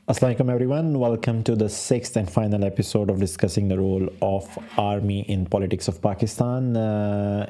Assalamu alaikum everyone. Welcome to the sixth and final episode of discussing the role of army in politics of Pakistan.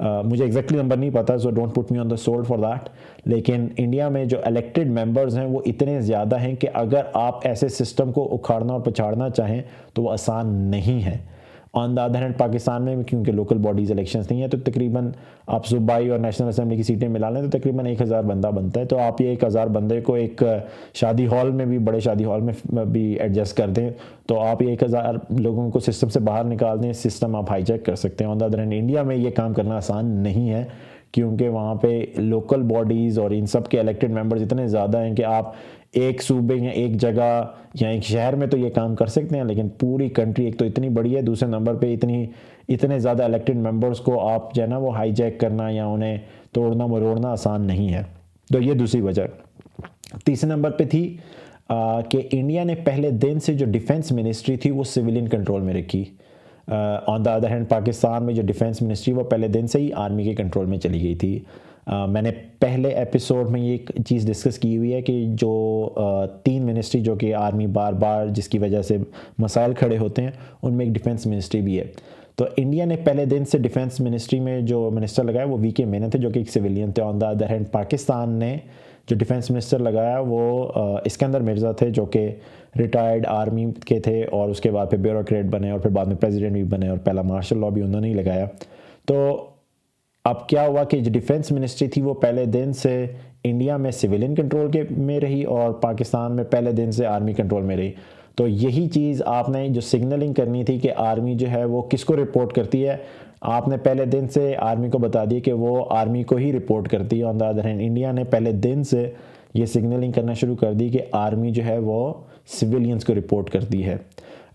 مجھے exactly number نہیں پتا، so don't put me on the sold for that, لیکن India میں جو elected members ہیں وہ اتنے زیادہ ہیں کہ اگر آپ ایسے سسٹم کو اکھاڑنا اور پچھاڑنا چاہیں تو وہ آسان نہیں ہے. آن دا ادر ہینڈ پاکستان میں کیونکہ لوکل باڈیز الیکشنز نہیں ہیں تو تقریباً آپ صوبائی اور نیشنل اسمبلی کی سیٹیں ملا لیں تو تقریباً 1000 بندہ بنتا ہے. تو آپ یہ 1000 بندے کو ایک شادی ہال میں بھی، بڑے شادی ہال میں بھی ایڈجسٹ کر دیں تو آپ 1000 لوگوں کو سسٹم سے باہر نکال دیں، سسٹم آپ ہائی جیک کر سکتے ہیں. آن دا ادر ہینڈ انڈیا میں یہ کام کرنا آسان نہیں ہے کیونکہ وہاں پہ لوکل باڈیز اور ان سب کے الیکٹڈ ممبرز اتنے زیادہ ہیں کہ آپ ایک صوبے یا ایک جگہ یا ایک شہر میں تو یہ کام کر سکتے ہیں، لیکن پوری کنٹری ایک تو اتنی بڑی ہے، دوسرے نمبر پہ اتنے زیادہ الیکٹڈ ممبرز کو آپ جو ہے نا وہ ہائی جیک کرنا یا انہیں توڑنا مروڑنا آسان نہیں ہے. تو یہ دوسری وجہ. تیسرے نمبر پہ تھی کہ انڈیا نے پہلے دن سے جو ڈیفنس منسٹری تھی وہ سویلین کنٹرول میں رکھی. آن دا ادر ہینڈ پاکستان میں جو ڈیفنس منسٹری وہ پہلے دن سے ہی آرمی کے کنٹرول میں چلی گئی تھی. میں نے پہلے ایپیسوڈ میں یہ چیز ڈسکس کی ہوئی ہے کہ جو 3 منسٹری جو کہ آرمی بار بار جس کی وجہ سے مسائل کھڑے ہوتے ہیں ان میں ایک ڈیفنس منسٹری بھی ہے. تو انڈیا نے پہلے دن سے ڈیفنس منسٹری میں جو منسٹر لگایا وہ وی کے مینن تھے جو کہ ایک سویلین تھے. On the other hand Pakistan نے جو ڈیفنس منسٹر لگایا وہ اسکندر مرزا تھے جو کہ ریٹائرڈ آرمی کے تھے اور اس کے بعد پھر بیوروکریٹ بنے اور پھر بعد میں پریزیڈنٹ بھی بنے اور پہلا مارشل لاء بھی انہوں نے ہی لگایا. تو اب کیا ہوا کہ جو ڈیفنس منسٹری تھی وہ پہلے دن سے انڈیا میں سویلین کنٹرول کے میں رہی اور پاکستان میں پہلے دن سے آرمی کنٹرول میں رہی. تو یہی چیز آپ نے جو سگنلنگ کرنی تھی کہ آرمی جو ہے وہ کس کو رپورٹ کرتی ہے، آپ نے پہلے دن سے آرمی کو بتا دی کہ وہ آرمی کو ہی رپورٹ کرتی ہے. آن دا ادر ہینڈ انڈیا نے پہلے دن سے یہ سگنلنگ کرنا شروع کر دی کہ آرمی جو ہے وہ سویلینز کو رپورٹ کرتی ہے.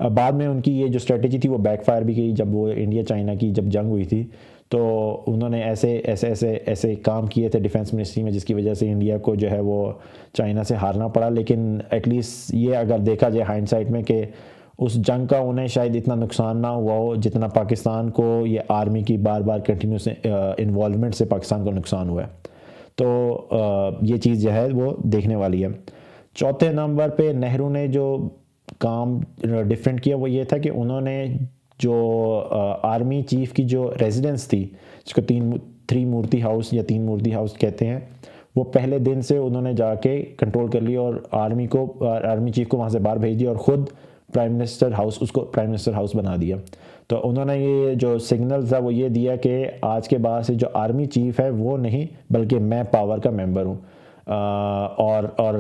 بعد میں ان کی یہ جو اسٹریٹجی تھی وہ بیک فائر بھی گئی. جب وہ انڈیا چائنا کی جب جنگ ہوئی تھی تو انہوں نے ایسے کام کیے تھے ڈیفنس منسٹری میں جس کی وجہ سے انڈیا کو جو ہے وہ چائنا سے ہارنا پڑا. لیکن ایٹ لیسٹ یہ اگر دیکھا جائے ہائنڈ سائٹ میں کہ اس جنگ کا انہیں شاید اتنا نقصان نہ ہوا ہو جتنا پاکستان کو یہ آرمی کی بار بار کنٹینیوس انوالومنٹ سے پاکستان کو نقصان ہوا ہے. تو یہ چیز جو ہے وہ دیکھنے والی ہے. چوتھے نمبر پہ نہرو نے جو کام ڈفرینٹ کیا وہ یہ تھا کہ انہوں نے جو آرمی چیف کی جو ریزیڈنس تھی جس کو 3 مورتی ہاؤس یا 3 مورتی ہاؤس کہتے ہیں وہ پہلے دن سے انہوں نے جا کے کنٹرول کر لی اور آرمی چیف کو وہاں سے باہر بھیج دیا اور خود پرائم منسٹر ہاؤس اس کو پرائم منسٹر ہاؤس بنا دیا. تو انہوں نے یہ جو سگنل تھا وہ یہ دیا کہ آج کے بعد سے جو آرمی چیف ہے وہ نہیں بلکہ میں پاور کا ممبر ہوں. اور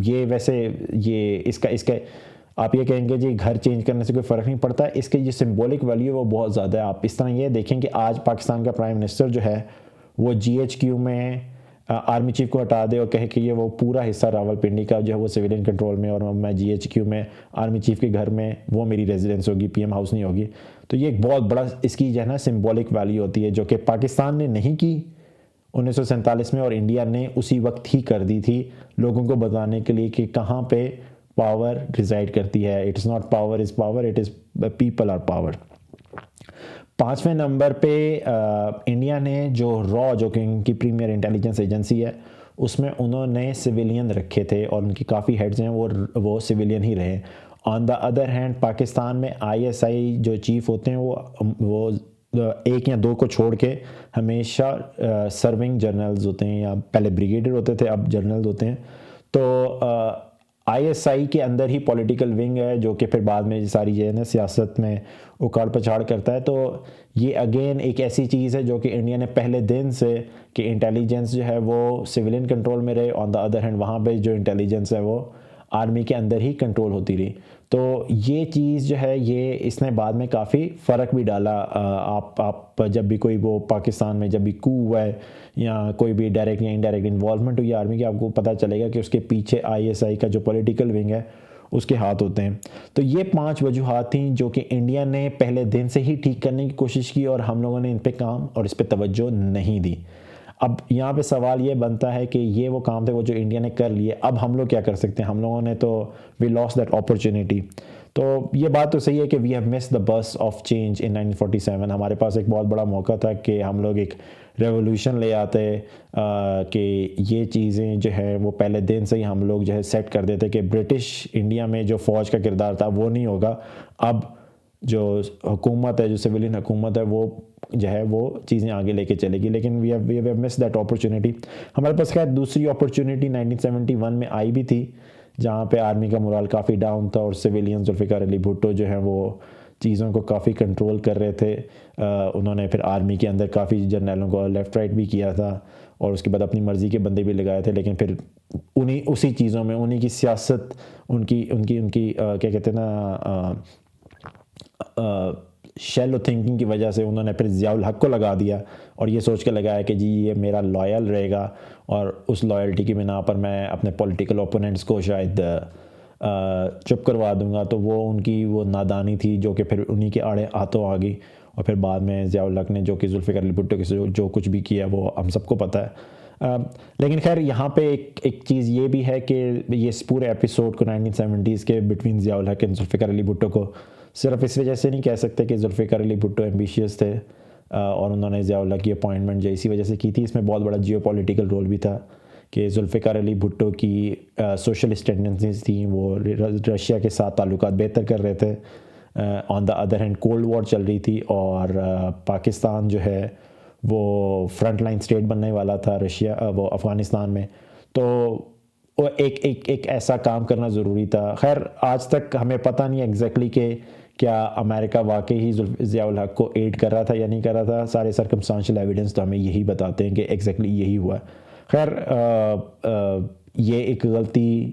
یہ ویسے یہ اس کا آپ یہ کہیں گے جی گھر چینج کرنے سے کوئی فرق نہیں پڑتا، اس کے جو سمبولک ویلیو وہ بہت زیادہ ہے. آپ اس طرح یہ دیکھیں کہ آج پاکستان کا پرائم منسٹر جو ہے وہ GHQ میں آرمی چیف کو ہٹا دے اور کہے کہ یہ وہ پورا حصہ راول پنڈی کا جو ہے وہ سویلین کنٹرول میں اور میں GHQ میں آرمی چیف کے گھر میں وہ میری ریزیڈنس ہوگی، PM ہاؤس نہیں ہوگی. تو یہ ایک بہت بڑا اس کی جو ہے نا سمبولک ویلیو ہوتی ہے جو کہ پاکستان نے نہیں کی 1947 میں اور انڈیا نے اسی وقت ہی کر دی تھی لوگوں کو بتانے کے لیے کہ کہاں پہ پاور ریزائڈ کرتی ہے. It is not power is power, it is people are power. 5ویں نمبر پہ انڈیا نے جو جو کہ ان کی پریمیئر انٹیلیجنس ایجنسی ہے اس میں انہوں نے سویلین رکھے تھے اور ان کی کافی ہیڈز ہیں وہ سویلین ہی رہے. آن دا ادر ہینڈ پاکستان میں ISI جو چیف ہوتے ہیں وہ 1 یا 2 کو چھوڑ کے ہمیشہ سرونگ جرنلز ہوتے ہیں یا پہلے بریگیڈیئر ہوتے تھے اب جرنلز ہوتے ہیں. تو ISI کے اندر ہی پولیٹیکل ونگ ہے جو کہ پھر بعد میں ساری جو ہے نا سیاست میں اکاڑ پچھاڑ کرتا ہے. تو یہ اگین ایک ایسی چیز ہے جو کہ انڈیا نے پہلے دن سے کہ انٹیلیجنس جو ہے وہ سویلین کنٹرول میں رہے. آن دا ادر ہینڈ وہاں پہ جو انٹیلیجنس ہے وہ آرمی کے اندر ہی کنٹرول ہوتی رہی. تو یہ چیز جو ہے یہ اس نے بعد میں کافی فرق بھی ڈالا. آپ جب بھی کوئی وہ پاکستان میں جب بھی کو ہوا ہے یا کوئی بھی ڈائریکٹ یا انڈائریکٹ انوالومنٹ ہوئی آرمی کی آپ کو پتہ چلے گا کہ اس کے پیچھے ISI کا جو پولیٹیکل ونگ ہے اس کے ہاتھ ہوتے ہیں. تو یہ 5 وجوہات تھیں جو کہ انڈیا نے پہلے دن سے ہی ٹھیک کرنے کی کوشش کی اور ہم لوگوں نے ان پہ کام اور اس پہ توجہ نہیں دی. اب یہاں پہ سوال یہ بنتا ہے کہ یہ وہ کام تھے وہ جو انڈیا نے کر لیے، اب ہم لوگ کیا کر سکتے ہیں؟ ہم لوگوں نے تو وی لاس دیٹ اپرچونیٹی. تو یہ بات تو صحیح ہے کہ وی ہیو مس دا بس آف چینج ان 1947. ہمارے پاس ایک بہت بڑا موقع تھا کہ ہم لوگ ایک ریولوشن لے آتے کہ یہ چیزیں جو ہے وہ پہلے دن سے ہی ہم لوگ جو ہے سیٹ کر دیتے کہ برٹش انڈیا میں جو فوج کا کردار تھا وہ نہیں ہوگا. اب جو حکومت ہے جو سویلین حکومت ہے وہ جو ہے وہ چیزیں آگے لے کے چلے گی. لیکن we have miss that opportunity. ہمارے پاس خیر دوسری اپرچونیٹی 1971 میں آئی بھی تھی جہاں پہ آرمی کا مورال کافی ڈاؤن تھا اور سویلین ذوالفقار علی بھٹو جو ہیں وہ چیزوں کو کافی کنٹرول کر رہے تھے. انہوں نے پھر آرمی کے اندر کافی جرنیلوں کو لیفٹ رائٹ بھی کیا تھا اور اس کے بعد اپنی مرضی کے بندے بھی لگائے تھے. لیکن پھر اسی چیزوں میں انہی کی سیاست ان کی کیا کہتے ہیں نا شیلو تھنکنگ کی وجہ سے انہوں نے پھر ضیاء الحق کو لگا دیا اور یہ سوچ کے لگایا کہ جی یہ میرا لائل رہے گا اور اس لائلٹی کی بنا پر میں اپنے پولیٹیکل اوپوننٹس کو شاید چپ کروا دوں گا. تو وہ ان کی وہ نادانی تھی جو کہ پھر انہی کے آڑے ہاتھوں آ گئی. اور پھر بعد میں ضیاء الحق نے جو کہ ذوالفقار علی بھٹو کے جو کچھ بھی کیا وہ ہم سب کو پتہ ہے. لیکن خیر یہاں پہ ایک چیز یہ بھی ہے کہ یہ اس پورے ایپیسوڈ کو 1970s کے بٹوین ضیاء الحق اور ذوالفقار علی بھٹو کو صرف اس وجہ سے نہیں کہہ سکتے کہ ذوالفقار علی بھٹو ایمبیشیس تھے اور انہوں نے ضیاء الحق کی اپوائنٹمنٹ جو اسی وجہ سے کی تھی. اس میں بہت بڑا جیو پولیٹیکل رول بھی تھا کہ ذوالفقار علی بھٹو کی سوشلسٹ ٹینڈنسیز تھیں, وہ رشیا کے ساتھ تعلقات بہتر کر رہے تھے. On the other hand cold war چل رہی تھی اور پاکستان جو ہے وہ فرنٹ لائن اسٹیٹ بننے والا تھا وہ افغانستان میں. تو ایک ایسا کام کرنا ضروری تھا. خیر آج تک ہمیں پتہ نہیں ایگزیکٹلی کہ کیا امریکہ واقعی ہی ضیاء الحق کو ایڈ کر رہا تھا یا نہیں کر رہا تھا. سارے سرکمسٹانشل ایویڈنس تو ہمیں یہی بتاتے ہیں کہ ایگزیکٹلی یہی ہوا. خیر یہ ایک غلطی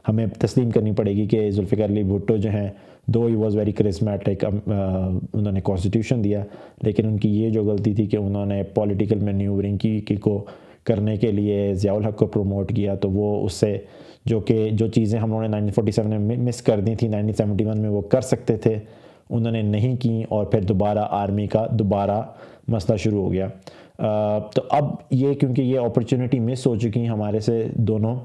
ہمیں تسلیم کرنی پڑے گی کہ ذوالفقار علی بھٹو جو ہیں دو ہی واز ویری کرسمیٹک, انہوں نے کانسٹیٹیوشن دیا, لیکن ان کی یہ جو غلطی تھی کہ انہوں نے پولیٹیکل مینیورنگ کو کرنے کے لیے ضیاء الحق کو پروموٹ کیا. تو وہ اس سے جو چیزیں ہم لوگوں نے 1947 میں مس کر دی تھیں 1971 میں وہ کر سکتے تھے انہوں نے نہیں کی اور پھر دوبارہ آرمی کا مسئلہ شروع ہو گیا. تو اب یہ کیونکہ یہ اپرچونٹی مس ہو چکی ہیں ہمارے سے دونوں,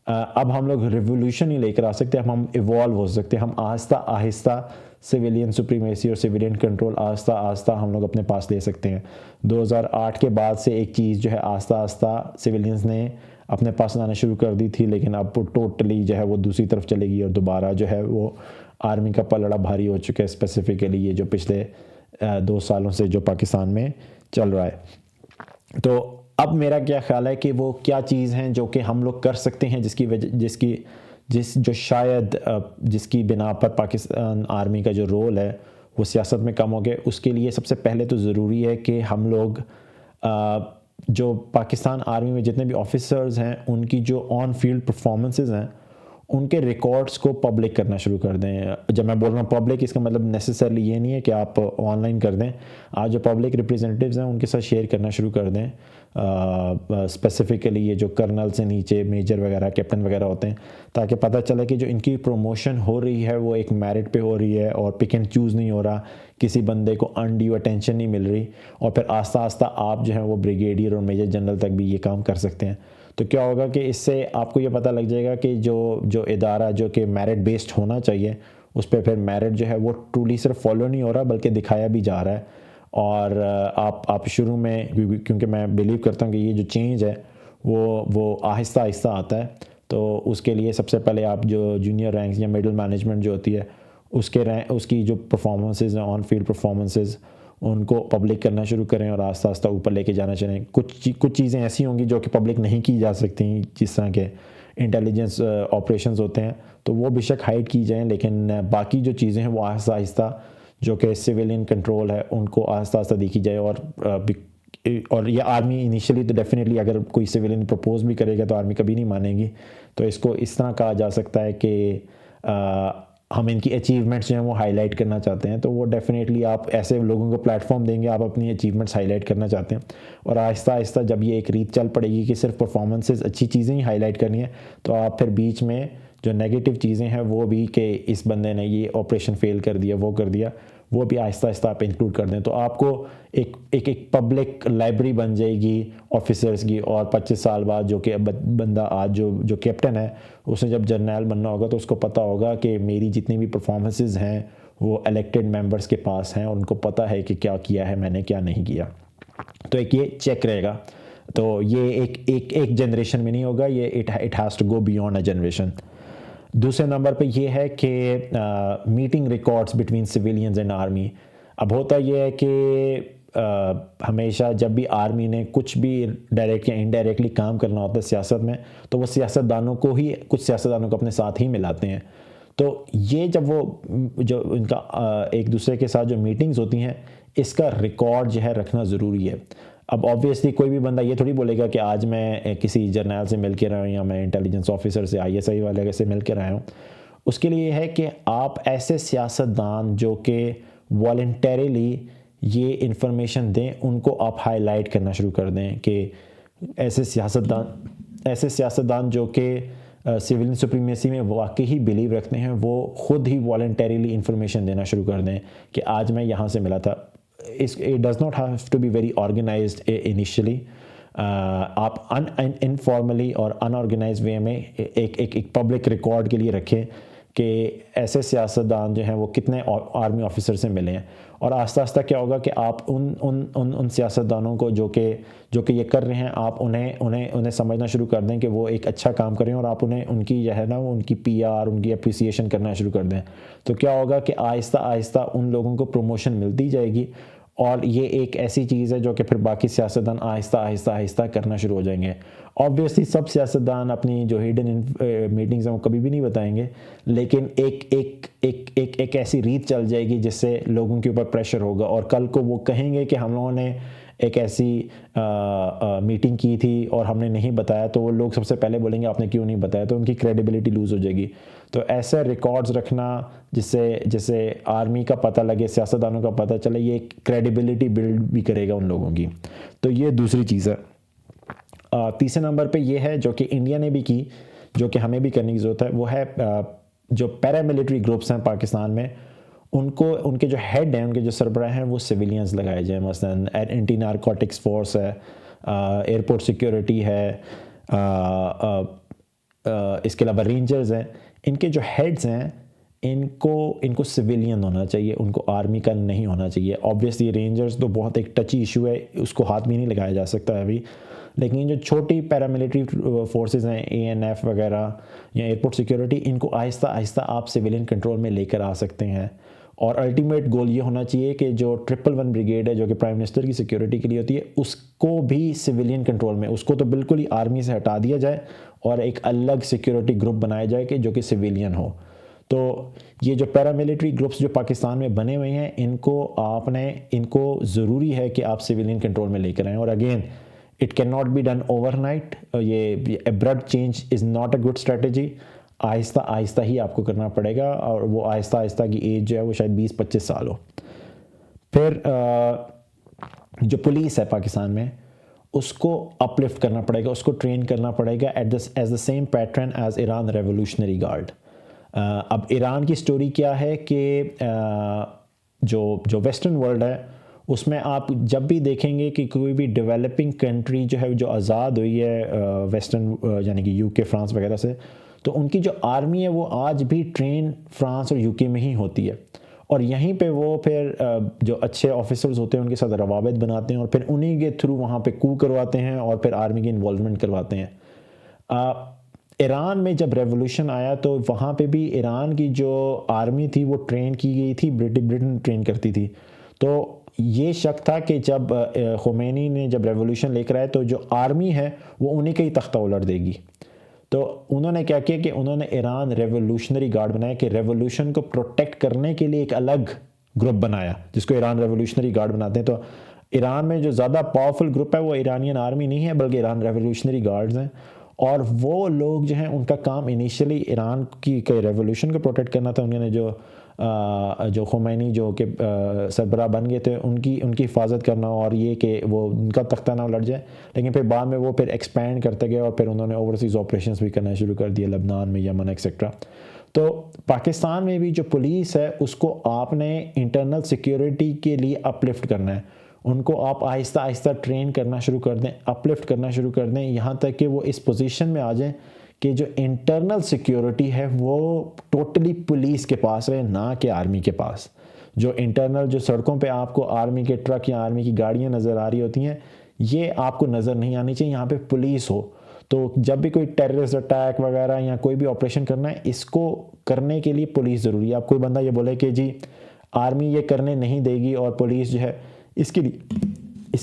اب ہم لوگ ریولیوشن ہی لے کر آ سکتے ہیں, ہم ایوالو ہو سکتے ہیں, ہم آہستہ آہستہ سویلین سپریمیسی اور سویلین کنٹرول آہستہ آہستہ ہم لوگ اپنے پاس لے سکتے ہیں. 2008 کے بعد سے ایک چیز جو ہے آہستہ آہستہ سویلینز نے اپنے پاس لانا شروع کر دی تھی, لیکن اب وہ ٹوٹلی جو ہے وہ دوسری طرف چلے گی اور دوبارہ جو ہے وہ آرمی کا پلڑا بھاری ہو چکا ہے, اسپیسیفکلی یہ جو پچھلے 2 سالوں سے جو پاکستان میں چل رہا ہے. تو اب میرا کیا خیال ہے کہ وہ کیا چیز ہیں جو کہ ہم لوگ کر سکتے ہیں جس کی بنا پر پاکستان آرمی کا جو رول ہے وہ سیاست میں کم ہو گیا. اس کے لیے سب سے پہلے تو ضروری ہے کہ ہم لوگ جو پاکستان آرمی میں جتنے بھی آفیسرز ہیں ان کی جو آن فیلڈ پرفارمنسز ہیں ان کے ریکارڈز کو پبلک کرنا شروع کر دیں. جب میں بول رہا ہوں پبلک, اس کا مطلب نیسسرلی یہ نہیں ہے کہ آپ آن لائن کر دیں. آج جو پبلک ریپریزنٹیوز ہیں ان کے ساتھ شیئر کرنا شروع کر دیں, اسپیسیفکلی یہ جو کرنل سے نیچے میجر وغیرہ کیپٹن وغیرہ ہوتے ہیں, تاکہ پتہ چلے کہ جو ان کی پروموشن ہو رہی ہے وہ ایک میرٹ پہ ہو رہی ہے اور پک اینڈ چوز نہیں ہو رہا, کسی بندے کو انڈیو اٹینشن نہیں مل رہی. اور پھر آہستہ آہستہ آپ جو ہیں وہ بریگیڈیئر اور میجر جنرل تک بھی یہ کام کر سکتے ہیں. تو کیا ہوگا کہ اس سے آپ کو یہ پتہ لگ جائے گا کہ جو ادارہ جو کہ میرٹ بیسڈ ہونا چاہیے اس پہ پھر میرٹ جو ہے وہ ٹرولی صرف فالو نہیں ہو رہا بلکہ دکھایا بھی جا رہا ہے. اور آپ شروع میں, کیونکہ میں بلیو کرتا ہوں کہ یہ جو چینج ہے وہ آہستہ آہستہ آتا ہے, تو اس کے لیے سب سے پہلے آپ جو جونیئر رینکس یا مڈل مینجمنٹ جو ہوتی ہے اس کی جو پرفارمنسز ہیں آن فیلڈ پرفارمنسز ان کو پبلک کرنا شروع کریں اور آہستہ آہستہ اوپر لے کے جانا چاہیں. کچھ چیزیں ایسی ہوں گی جو کہ پبلک نہیں کی جا سکتی, جس طرح کے انٹیلیجنس آپریشنز ہوتے ہیں تو وہ بے شک ہائڈ کی جائیں, لیکن باقی جو چیزیں ہیں وہ آہستہ آہستہ جو کہ سویلین کنٹرول ہے ان کو آہستہ آہستہ دیکھی جائے. اور یہ آرمی انیشلی تو ڈیفینیٹلی اگر کوئی سویلین پرپوز بھی کرے گا تو آرمی کبھی نہیں مانے گی. تو اس کو اس طرح کہا جا سکتا ہے کہ ہم ان کی اچیومنٹس جو ہیں وہ ہائی لائٹ کرنا چاہتے ہیں, تو وہ ڈیفینیٹلی آپ ایسے لوگوں کو پلیٹ فارم دیں گے, آپ اپنی اچیومنٹس ہائی لائٹ کرنا چاہتے ہیں. اور آہستہ آہستہ جب یہ ایک ریت چل پڑے گی کہ صرف پرفارمنسز اچھی چیزیں ہی ہائی لائٹ کرنی ہے, تو آپ پھر بیچ میں جو نیگیٹو چیزیں ہیں وہ بھی کہ اس بندے نے یہ آپریشن فیل کر دیا وہ کر دیا, وہ بھی آہستہ آہستہ آپ انکلوڈ کر دیں. تو آپ کو ایک پبلک لائبریری بن جائے گی آفیسرز کی, اور 25 سال بعد جو کہ بندہ آج جو کیپٹن ہے اس نے جب جرنیل بننا ہوگا تو اس کو پتہ ہوگا کہ میری جتنی بھی پرفارمنسز ہیں وہ الیکٹڈ ممبرز کے پاس ہیں اور ان کو پتہ ہے کہ کیا کیا ہے میں نے کیا نہیں کیا. تو ایک یہ چیک رہے گا. تو یہ ایک جنریشن میں نہیں ہوگا, یہ it has to go beyond a generation. دوسرے نمبر پہ یہ ہے کہ meeting records between civilians and army. اب ہوتا یہ ہے کہ ہمیشہ جب بھی آرمی نے کچھ بھی ڈائریکٹ یا انڈائریکٹلی کام کرنا ہوتا ہے سیاست میں تو وہ سیاستدانوں کو ہی کچھ سیاستدانوں کو اپنے ساتھ ہی ملاتے ہیں. تو یہ جب وہ جو ان کا ایک دوسرے کے ساتھ جو میٹنگز ہوتی ہیں اس کا ریکارڈ جو ہے رکھنا ضروری ہے. اب آبویسلی کوئی بھی بندہ یہ تھوڑی بولے گا کہ آج میں کسی جرنیل سے مل کے رہا ہوں یا میں انٹیلیجنس آفیسر سے ISI والے سے مل کے رہا ہوں. اس کے لیے یہ ہے کہ آپ ایسے سیاستدان جو کہ والنٹیریلی یہ انفارمیشن دیں ان کو آپ ہائی لائٹ کرنا شروع کر دیں کہ ایسے سیاستدان جو کہ سویلین سپریمیسی میں واقعی بلیو رکھتے ہیں وہ خود ہی والنٹیریلی انفارمیشن دینا شروع کر دیں کہ آج میں یہاں سے ملا تھا. It does not have to be very organized initially. آپ انفارملی اور انآرگنائز وے میں ایک پبلک ریکارڈ کے لیے رکھیں کہ ایسے سیاستدان جو ہیں وہ کتنے آرمی آفیسر سے ملے ہیں. اور آہستہ آہستہ کیا ہوگا کہ آپ ان سیاستدانوں کو جو کہ یہ کر رہے ہیں آپ انہیں سمجھنا شروع کر دیں کہ وہ ایک اچھا کام کر رہے ہیں اور آپ ان کی جو ہے نا ان کی PR ان کی اپریسیشن کرنا شروع کر دیں. تو کیا ہوگا کہ آہستہ آہستہ ان لوگوں کو پروموشن ملتی جائے گی اور یہ ایک ایسی چیز ہے جو کہ پھر باقی سیاستدان آہستہ آہستہ آہستہ کرنا شروع ہو جائیں گے. آبویسلی سب سیاستدان اپنی جو ہڈن میٹنگز ہیں وہ کبھی بھی نہیں بتائیں گے لیکن ایک ایسی ریت چل جائے گی جس سے لوگوں کے اوپر پریشر ہوگا اور کل کو وہ کہیں گے کہ ہم لوگوں نے ایک ایسی میٹنگ کی تھی اور ہم نے نہیں بتایا تو وہ لوگ سب سے پہلے بولیں گے آپ نے کیوں نہیں بتایا, تو ان کی کریڈیبلٹی لوز ہو جائے گی. تو ایسے ریکارڈز رکھنا جس سے آرمی کا پتہ لگے, سیاستدانوں کا پتہ چلے, یہ کریڈیبلٹی بلڈ بھی کرے گا ان لوگوں کی. تو یہ دوسری چیز ہے. تیسرے نمبر پہ یہ ہے جو کہ انڈیا نے بھی کی, جو کہ ہمیں بھی کرنے کی ضرورت ہے, وہ ہے جو پیراملٹری گروپس ہیں پاکستان میں ان کے جو ہیڈ ہیں, ان کے جو سربراہ ہیں وہ سویلینز لگائے جائیں. مثلاً اینٹی نارکوٹکس فورس ہے, ایئرپورٹ سیکیورٹی ہے, اس کے علاوہ رینجرز ہیں. ان کے جو ہیڈز ہیں ان کو سویلین ہونا چاہیے, ان کو آرمی کا نہیں ہونا چاہیے. آبویسلی رینجرز تو بہت ایک ٹچی ایشو ہے, اس کو ہاتھ بھی نہیں لگایا جا سکتا ابھی, لیکن جو چھوٹی پیراملٹری فورسز ہیں ANF وغیرہ یا ایئرپورٹ سیکیورٹی, ان کو آہستہ آہستہ آپ سویلین کنٹرول میں لے کر آ سکتے ہیں. اور الٹیمیٹ گول یہ ہونا چاہیے کہ جو 111 بریگیڈ ہے جو کہ پرائم منسٹر کی سیکیورٹی کے لیے ہوتی ہے اس کو بھی سویلین کنٹرول میں, اس کو تو بالکل ہی آرمی سے ہٹا دیا جائے اور ایک الگ سیکیورٹی گروپ بنایا جائے کہ جو کہ سویلین ہو. تو یہ جو پیراملٹری گروپس جو پاکستان میں بنے ہوئے ہیں ان کو ضروری ہے کہ آپ سویلین کنٹرول میں لے کر آئیں. اور again it can not be done overnight, یہ abrupt change is not a good strategy. آہستہ آہستہ ہی آپ کو کرنا پڑے گا, اور وہ آہستہ آہستہ کی ایج جو ہے وہ شاید 20-25 سال ہو. پھر جو پولیس ہے پاکستان میں اس کو اپ لفٹ کرنا پڑے گا, اس کو ٹرین کرنا پڑے گا as the same pattern as Iran revolutionary guard. اب ایران کی سٹوری کیا ہے کہ جو ویسٹرن ورلڈ ہے اس میں آپ جب بھی دیکھیں گے کہ کوئی بھی ڈیولپنگ کنٹری جو ہے جو آزاد ہوئی ہے ویسٹرن یعنی کہ UK فرانس وغیرہ سے, تو ان کی جو آرمی ہے وہ آج بھی ٹرین فرانس اور UK میں ہی ہوتی ہے. اور یہیں پہ وہ پھر جو اچھے آفیسرز ہوتے ہیں ان کے ساتھ روابط بناتے ہیں اور پھر انہی کے تھرو وہاں پہ کو کرواتے ہیں اور پھر آرمی کی انوالومنٹ کرواتے ہیں. ایران میں جب ریولوشن آیا تو وہاں پہ بھی ایران کی جو آرمی تھی وہ ٹرین کی گئی تھی, برٹن ٹرین کرتی تھی. تو یہ شک تھا کہ جب خمینی نے جب ریولوشن لے کر آئے تو جو آرمی ہے وہ انہی کا ہی تختہ الٹ دے گی. تو انہوں نے کیا کیا کہ انہوں نے ایران ریولوشنری گارڈ بنایا کہ ریولوشن کو پروٹیکٹ کرنے کے لیے ایک الگ گروپ بنایا جس کو ایران ریولوشنری گارڈ بناتے ہیں. تو ایران میں جو زیادہ پاورفل گروپ ہے وہ ایرانین آرمی نہیں ہے بلکہ ایران ریولوشنری گارڈز ہیں. اور وہ لوگ جو ہیں ان کا کام انیشلی ایران کی ریولوشن کو پروٹیکٹ کرنا تھا. انہوں نے جو خمینی جو کہ سربراہ بن گئے تھے ان کی حفاظت کرنا اور یہ کہ وہ ان کا تختہ نہ الٹ جائے. لیکن پھر بعد میں وہ پھر ایکسپینڈ کرتے گئے اور پھر انہوں نے اوورسیز آپریشنز بھی کرنا شروع کر دیے لبنان میں, یمن ایکسیکٹرا. تو پاکستان میں بھی جو پولیس ہے اس کو آپ نے انٹرنل سیکیورٹی کے لیے اپ لفٹ کرنا ہے. ان کو آپ آہستہ آہستہ ٹرین کرنا شروع کر دیں, اپ لفٹ کرنا شروع کر دیں یہاں تک کہ وہ اس پوزیشن میں آ جائیں کہ جو انٹرنل سیکیورٹی ہے وہ ٹوٹلی پولیس کے پاس رہے, نہ کہ آرمی کے پاس. جو انٹرنل جو سڑکوں پہ آپ کو آرمی کے ٹرک یا آرمی کی گاڑیاں نظر آ رہی ہوتی ہیں یہ آپ کو نظر نہیں آنی چاہیے, یہاں پہ پولیس ہو. تو جب بھی کوئی ٹیررسٹ اٹیک وغیرہ یا کوئی بھی آپریشن کرنا ہے اس کو کرنے کے لیے پولیس ضروری ہے. اب کوئی بندہ یہ بولے کہ جی آرمی یہ کرنے نہیں دے گی اور پولیس جو ہے, اس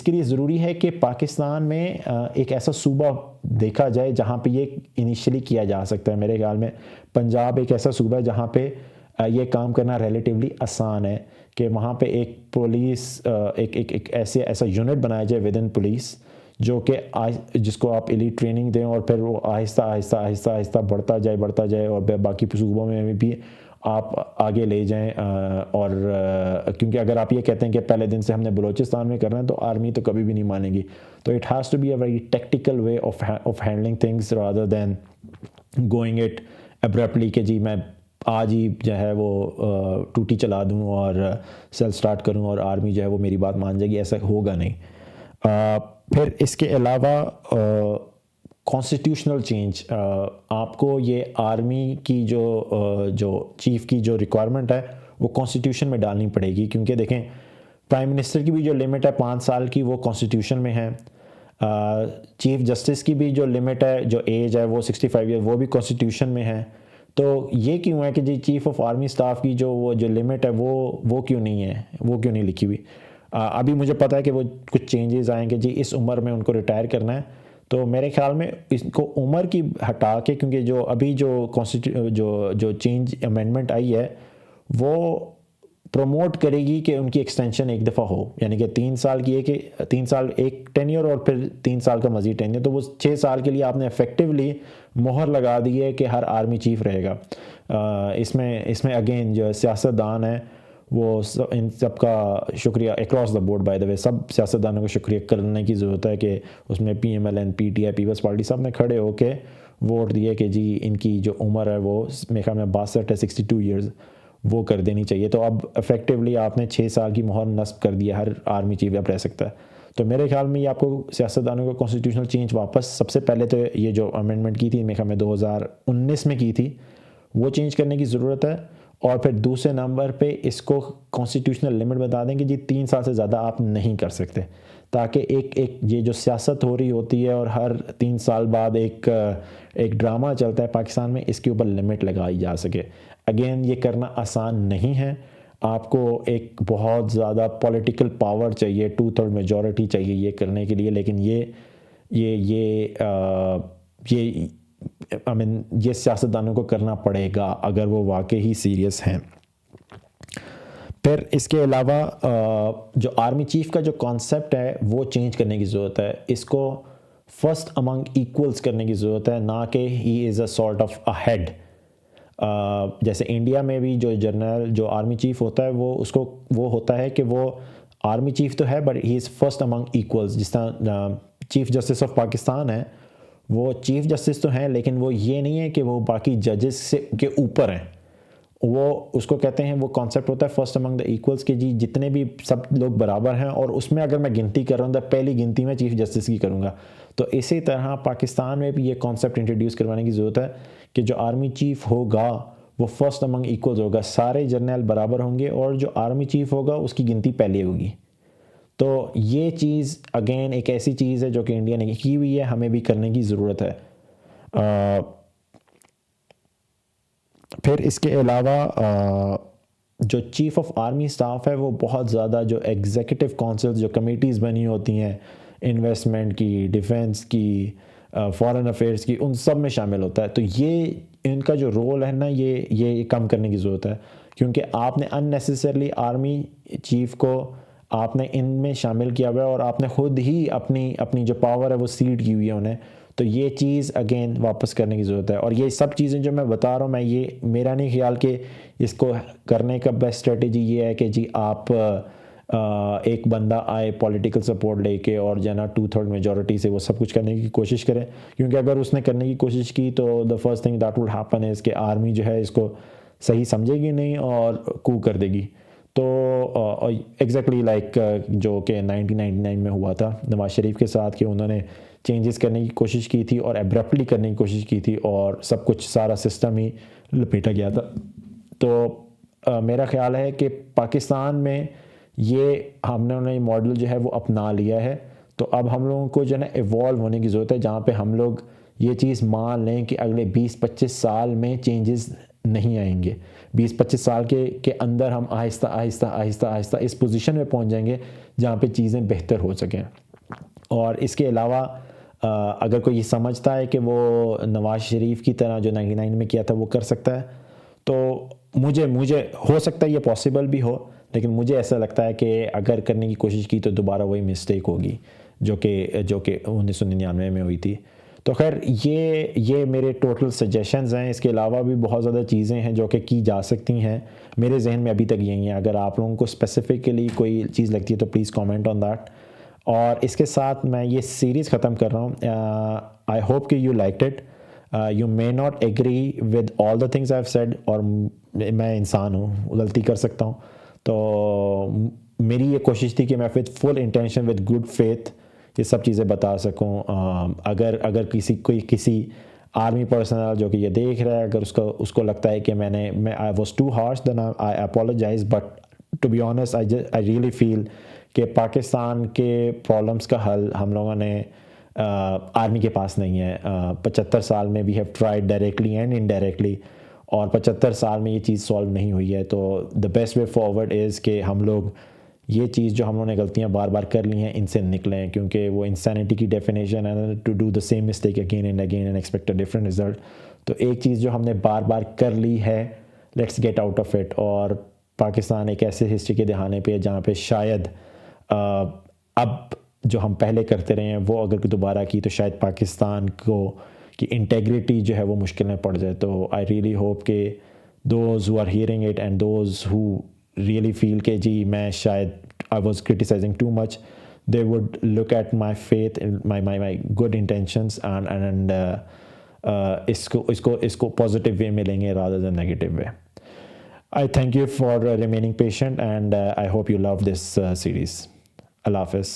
کے لیے ضروری ہے کہ پاکستان میں ایک ایسا صوبہ دیکھا جائے جہاں پہ یہ انیشلی کیا جا سکتا ہے. میرے خیال میں پنجاب ایک ایسا صوبہ ہے جہاں پہ یہ کام کرنا ریلیٹیولی آسان ہے, کہ وہاں پہ ایک پولیس ایک ایسا یونٹ بنایا جائے ود ان پولیس, جو کہ جس کو آپ ایلیٹ ٹریننگ دیں اور پھر وہ آہستہ آہستہ بڑھتا جائے اور باقی صوبوں میں بھی آپ آگے لے جائیں. اور کیونکہ اگر آپ یہ کہتے ہیں کہ پہلے دن سے ہم نے بلوچستان میں کرنا ہے, تو آرمی تو کبھی بھی نہیں مانے گی. تو it has to be a very tactical way of handling things rather than going it abruptly کہ جی میں آج ہی جو ہے وہ ٹوٹی چلا دوں اور سیل سٹارٹ کروں اور آرمی جو ہے وہ میری بات مان جائے گی. ایسا ہوگا نہیں. پھر اس کے علاوہ کانسٹیٹیوشنل چینج, آپ کو یہ آرمی کی جو چیف کی جو ریکوائرمنٹ ہے وہ کانسٹیٹیوشن میں ڈالنی پڑے گی, کیونکہ دیکھیں پرائم منسٹر کی بھی جو لمٹ ہے 5 سال کی وہ کانسٹیٹیوشن میں ہے. چیف جسٹس کی بھی جو لمٹ ہے, جو ایج ہے وہ 65 ایئر, وہ بھی کانسٹیٹیوشن میں ہے. تو یہ کیوں ہے کہ جی چیف آف آرمی اسٹاف کی جو لمٹ ہے وہ کیوں نہیں ہے, وہ کیوں نہیں لکھی ہوئی. ابھی مجھے پتہ ہے کہ وہ کچھ چینجز آئیں کہ جی اس عمر میں ان کو ریٹائر کرنا ہے. تو میرے خیال میں اس کو عمر کی ہٹا کے, کیونکہ جو ابھی جو چینج امینڈمنٹ آئی ہے وہ پروموٹ کرے گی کہ ان کی ایکسٹینشن ایک دفعہ ہو, یعنی کہ 3 سال کی ہے کہ 3 سال ایک ٹینیور اور پھر 3 سال کا مزید ٹینیور, تو وہ 6 سال کے لیے آپ نے افیکٹولی مہر لگا دی ہے کہ ہر آرمی چیف رہے گا. اس میں اگین جو سیاستدان ہیں وہ ان سب کا شکریہ across the board, by the way سب سیاستدانوں کو شکریہ کرنے کی ضرورت ہے کہ اس میں P M L N, P T I, Peoples Party سب نے کھڑے ہو کے ووٹ دیے کہ جی ان کی جو عمر ہے وہ میرے خیال میں 62 ہے, 62 ایئرز وہ کر دینی چاہیے. تو اب افیکٹولی آپ نے 6 سال کی مہر نصب کر دی ہے, ہر آرمی چیف اب رہ سکتا ہے. تو میرے خیال میں یہ آپ کو سیاستدانوں کو کانسٹیٹیوشنل چینج واپس سب سے پہلے تو یہ جو امینڈمنٹ کی تھی میرے خیال میں 2019 میں کی تھی, وہ چینج کرنے کی ضرورت ہے. اور پھر دوسرے نمبر پہ اس کو کانسٹیٹیوشنل لمٹ بتا دیں کہ جی 3 سال سے زیادہ آپ نہیں کر سکتے, تاکہ ایک یہ جو سیاست ہو رہی ہوتی ہے اور ہر 3 سال بعد ایک ڈرامہ چلتا ہے پاکستان میں, اس کے اوپر لمٹ لگائی جا سکے. اگین یہ کرنا آسان نہیں ہے, آپ کو ایک بہت زیادہ پولیٹیکل پاور چاہیے, 2/3 میجورٹی چاہیے یہ کرنے کے لیے. لیکن یہ سیاستدانوں کو کرنا پڑے گا اگر وہ واقعی ہی سیریس ہیں. پھر اس کے علاوہ جو آرمی چیف کا جو کانسیپٹ ہے وہ چینج کرنے کی ضرورت ہے. اس کو فرسٹ امنگ ایکولز کرنے کی ضرورت ہے, نہ کہ he is a sort of a head. جیسے انڈیا میں بھی جو جنرل جو آرمی چیف ہوتا ہے وہ ہوتا ہے کہ وہ آرمی چیف تو ہے but he is first Umang equals. جس طرح چیف جسٹس آف پاکستان ہے, وہ چیف جسٹس تو ہیں لیکن وہ یہ نہیں ہے کہ وہ باقی ججز سے کے اوپر ہیں. وہ اس کو کہتے ہیں, وہ کانسیپٹ ہوتا ہے فرسٹ امنگ دا ایکولز کہ جی جتنے بھی سب لوگ برابر ہیں, اور اس میں اگر میں گنتی کر رہا ہوں تو پہلی گنتی میں چیف جسٹس کی کروں گا. تو اسی طرح پاکستان میں بھی یہ کانسیپٹ انٹروڈیوس کروانے کی ضرورت ہے کہ جو آرمی چیف ہوگا وہ فرسٹ امنگ ایکولز ہوگا, سارے جرنیل برابر ہوں گے, اور جو آرمی چیف ہوگا اس کی گنتی پہلے ہوگی. تو یہ چیز اگین ایک ایسی چیز ہے جو کہ انڈیا نے کی ہوئی ہے, ہمیں بھی کرنے کی ضرورت ہے. پھر اس کے علاوہ جو چیف آف آرمی اسٹاف ہے وہ بہت زیادہ جو ایگزیکٹو کونسل جو کمیٹیز بنی ہوتی ہیں انویسٹمنٹ کی, ڈیفینس کی, فارن افیئرس کی, ان سب میں شامل ہوتا ہے. تو یہ ان کا جو رول ہے نا یہ کم کرنے کی ضرورت ہے, کیونکہ آپ نے ان نیسیسرلی آرمی چیف کو آپ نے ان میں شامل کیا ہوا ہے, اور آپ نے خود ہی اپنی جو پاور ہے وہ سیڈ کی ہوئی ہے انہیں. تو یہ چیز اگین واپس کرنے کی ضرورت ہے. اور یہ سب چیزیں جو میں بتا رہا ہوں, یہ میرا نہیں خیال کہ اس کو کرنے کا بیسٹ اسٹریٹجی یہ ہے کہ جی آپ ایک بندہ آئے پولیٹیکل سپورٹ لے کے اور جو ہے نا 2/3 میجورٹی سے وہ سب کچھ کرنے کی کوشش کرے. کیونکہ اگر اس نے کرنے کی کوشش کی تو the first thing that will happen is کہ آرمی جو ہے اس کو صحیح سمجھے گی نہیں اور کو کر دے گی. تو ایگزیکٹلی لائک جو کہ 1999 میں ہوا تھا نواز شریف کے ساتھ, کہ انہوں نے چینجز کرنے کی کوشش کی تھی اور ایبرپٹلی کرنے کی کوشش کی تھی, اور سب کچھ سارا سسٹم ہی لپیٹا گیا تھا. تو میرا خیال ہے کہ پاکستان میں یہ ہم نے انہیں ماڈل جو ہے وہ اپنا لیا ہے. تو اب ہم لوگوں کو جو ہے نا ایوالو ہونے کی ضرورت ہے, جہاں پہ ہم لوگ یہ چیز مان لیں کہ اگلے 20-25 سال میں چینجز نہیں آئیں گے. 20-25 سال کے اندر ہم آہستہ آہستہ آہستہ آہستہ اس پوزیشن میں پہنچ جائیں گے جہاں پہ چیزیں بہتر ہو سکیں. اور اس کے علاوہ اگر کوئی یہ سمجھتا ہے کہ وہ نواز شریف کی طرح جو 99 میں کیا تھا وہ کر سکتا ہے, تو مجھے ہو سکتا ہے یہ پاسبل بھی ہو, لیکن مجھے ایسا لگتا ہے کہ اگر کرنے کی کوشش کی تو دوبارہ وہی مسٹیک ہوگی جو کہ 1999 میں ہوئی تھی. تو خیر یہ میرے ٹوٹل سجیشنز ہیں. اس کے علاوہ بھی بہت زیادہ چیزیں ہیں جو کہ کی جا سکتی ہیں. میرے ذہن میں ابھی تک یہی ہیں. اگر آپ لوگوں کو اسپیسیفکلی کوئی چیز لگتی ہے تو پلیز کامنٹ آن دیٹ. اور اس کے ساتھ میں یہ سیریز ختم کر رہا ہوں. آئی ہوپ کہ you liked it. You may not agree with all the things I have said, اور میں انسان ہوں, غلطی کر سکتا ہوں. تو میری یہ کوشش تھی کہ میں with full intention with good faith یہ سب چیزیں بتا سکوں. اگر کسی آرمی پرسنل جو کہ یہ دیکھ رہا ہے, اگر اس کو لگتا ہے کہ میں I was too harsh, then I apologise. But to be honest I really feel کہ پاکستان کے پرابلمس کا حل ہم لوگوں نے آرمی کے پاس نہیں ہے. 75 سال میں we have tried directly and indirectly, اور 75 سال میں یہ چیز سالو نہیں ہوئی ہے. تو the best way forward is کہ ہم لوگ یہ چیز جو ہم لوگوں نے غلطیاں بار بار کر لی ہیں ان سے نکلیں, کیونکہ وہ انسانیٹی کی ڈیفینیشن ہے to do the same mistake again and again and expect a different result. تو ایک چیز جو ہم نے بار بار کر لی ہے, let's get out of it. اور پاکستان ایک ایسے ہسٹری کے دہانے پہ جہاں پہ شاید اب جو ہم پہلے کرتے رہے ہیں وہ اگر دوبارہ کی تو شاید پاکستان کی انٹیگریٹی جو ہے وہ مشکل میں پڑ جائے. تو آئی ریئلی ہوپ کہ those who are hearing it and those who really feel کہ جی میں شاید I was criticising too much, they would look at my faith, my good intentions, and اس کو پازیٹیو وے میں لیں گے rather than negative way. I thank you for remaining patient, and I hope you love this series. Allah Hafiz.